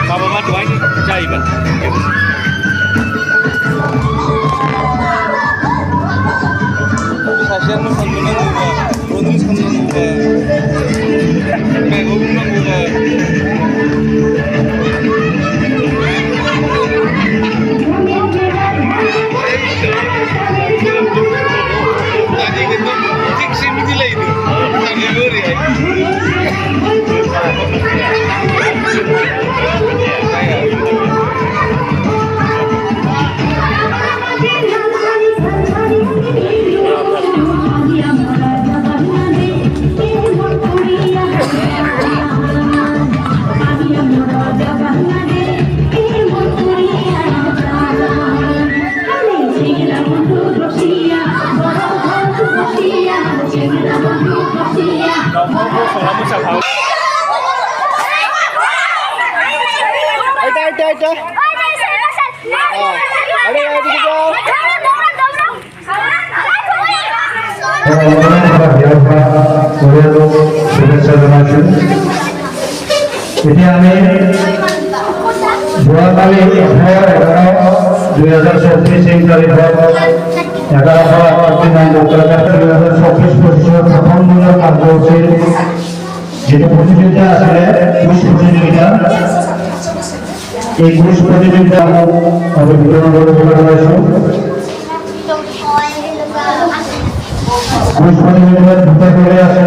Mama doain jaiban. Sasian lu sambil nunggu, Rodri sambil nunggu, Mego nunggu. Tadi gitu, fiksi mila itu, tadi lori ya. ini আমি যোৱাকালি 11/11/2024 তাৰিখত 11/2024 প্ৰথম দিনৰ কাৰ্যসূচীৰ যিটো প্ৰতিযোগিতা আছিলে কুইজ প্ৰতিযোগিতা এই কুইজ প্ৰতিযোগিতা আমি বিতৰণ কৰিবলৈ ওলাইছোঁ। कुछ प्रतियोगिता भूतर करे আছে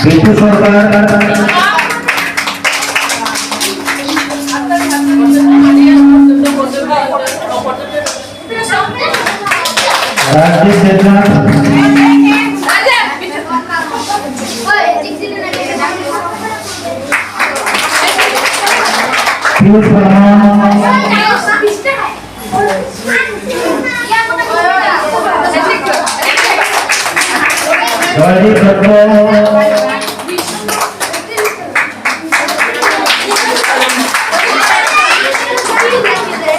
বিজু সরকার রাজদীপ দেবনাথ পীযূষ বর্মন জয়দীপ দত্ত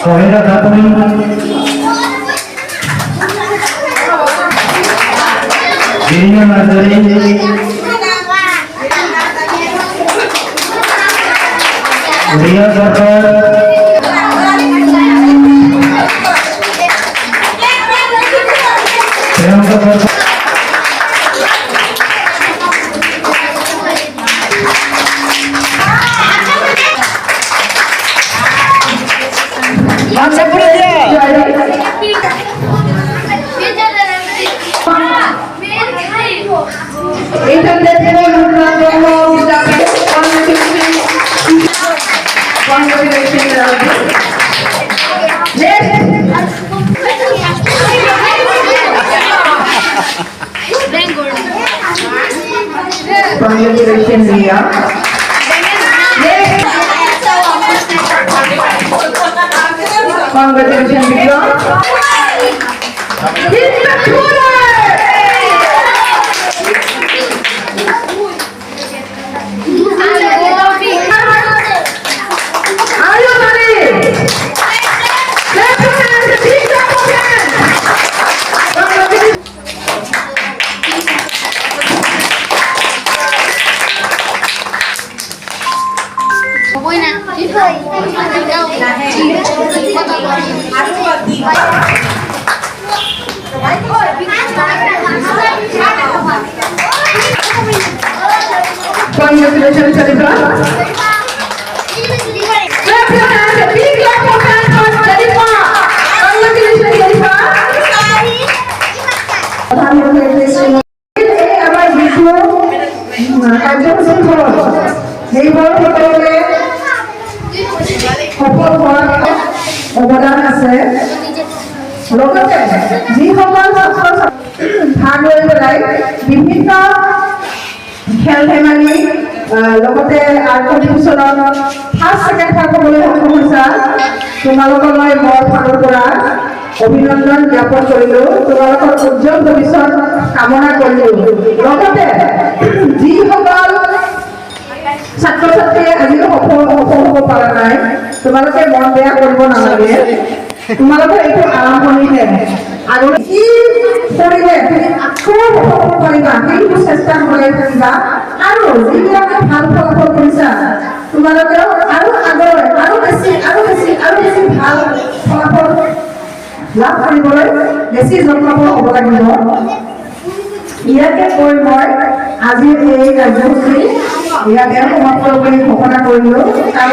সোহেলা খাতুন রিয়া নাজারি রিয়া সরকার প্রিয়ঙ্কা সরকার Congratulations, Ria. Congratulations, Ria. Are you ready? Congratulations, Jennifer. Clap your hands, a big clap of hands for Jennifer. Congratulations, Jennifer. আমাৰ যিটো কাৰ্যসূচী হ'ল সেইবোৰ সকলোৱে সফল হোৱাত অৱদান আছে লগতে যিসকল ছাত্ৰ ভাগ লৈ পেলাই বিভিন্ন খেল ধেমালি লগতে আৰ্ট কম্পিটিশ্যনত ফাৰ্ষ্ট ছেকেণ্ড থাৰ্ড হ'বলৈ সক্ষম হৈছা তোমালোকলৈ মই ফালৰ পৰা অভিনন্দন জ্ঞাপন কৰিলোঁ তোমালোকৰ উজ্জ্বল ভৱিষ্যত কামনা কৰিলোঁ লগতে যিসকল ছাত্ৰ ছাত্ৰীয়ে আজিও সফল হ'ব পৰা নাই তোমালোকে মন বেয়া কৰিব নালাগে তোমালোকৰ এইটো আৰম্ভণিহে আৰু কি কৰিলে তুমি আকৌ সফল হ'ব পাৰিবা সেইটো চেষ্টা কৰি থাকিবা আৰু যিবিলাকে ভাল ফলাফল কৰিছা তোমালোকেও আৰু আগলৈ আৰু বেছি ভাল ফলাফল লাভ কৰিবলৈ বেছি যত্নপৰ হ'ব লাগিব ইয়াকে কৈ মই আজিৰ এই কাৰ্যসূচী ইয়াতে সমাপ্ত কৰি ঘোষণা কৰিলোঁ।